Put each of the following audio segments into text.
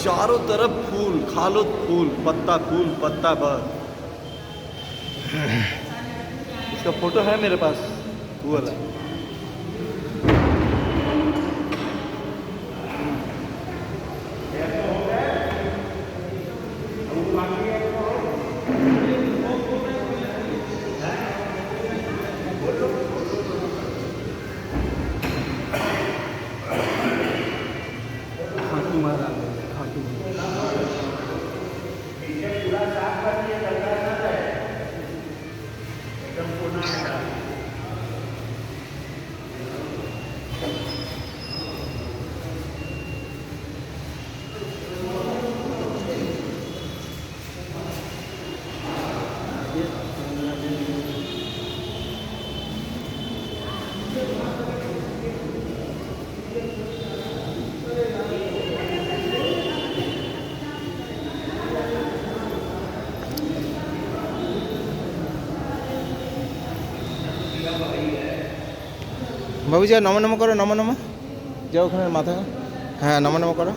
चारों तरफ फूल, खालो फूल, पत्ता बस। इसका फोटो है मेरे पास, वो वाला। खाटू महाराज, खाटू বাবু যা নম নম করো, নম নম যাও ওখানে মাথা, হ্যাঁ নম নম করো।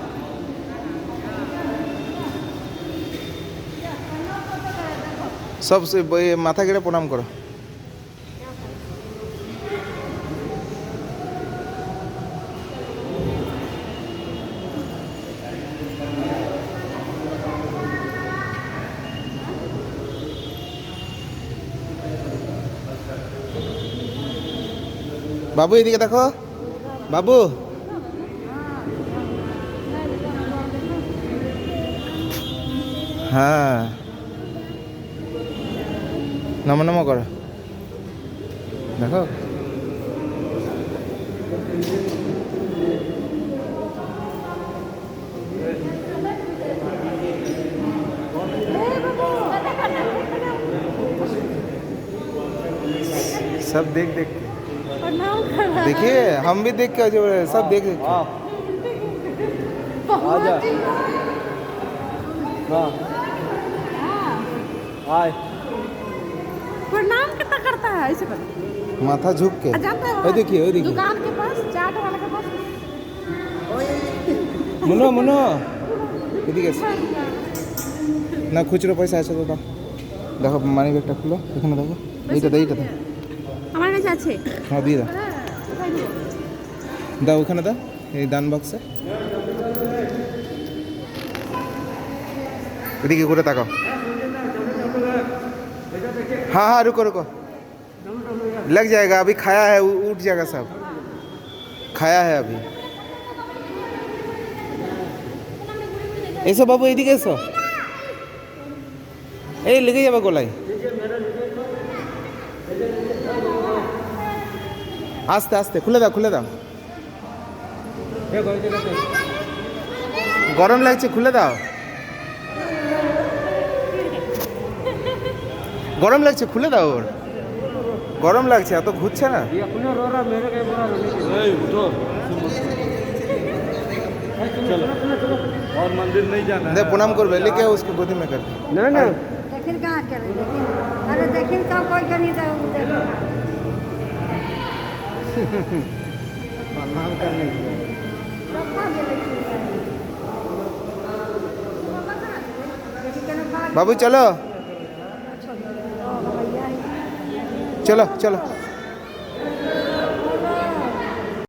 সব মাথা গেড়ে প্রণাম করো। বাবু এদিকে দেখো, বাবু হ্যাঁ নম নম করো, দেখো सब देख देख के देखिए, हम भी देख के सब देख देख के। आजा हाँ आए। प्रणाम कितना करता है ऐसे कर, माथा झुक के। जाता है ये देखिए, ये देखिए दुकान के पास, चाट वाले के पास। मुनो मुनो এদিকে না, খুচরো পয়সা আছে তো দাও, দেখো মানি ব্যাগটা খুলো, এখানে দেখো, এইটা দাও, এইটা দাও, আমার কাছে আছে। হ্যাঁ দিয়ে দাও, দাও ওখানে দাও, এই দান বক্সে। এদিকে করে তাকাও। हाँ हाँ रुको रुको, लग जाएगा, अभी खाया है, उठ जाएगा सब, खाया है अभी। এসো বাবু এইদিকে এসো, এই লেগে যাবে গলায়, আস্তে আস্তে খুলে দাও, খুলে দাও, গরম লাগছে, খুলে দাও, গরম লাগছে, খুলে দাও, ওর গরম লাগছে, এত ঘুরছে না। और मंदिर नहीं जाना है, प्रणाम कर ले, लेके उसको गोदी में कर। ना ना देखिन कहाँ करे, देखिन अरे देखिन तो कोई कहीं तो प्रणाम करने के बाबू चलो चलो चलो।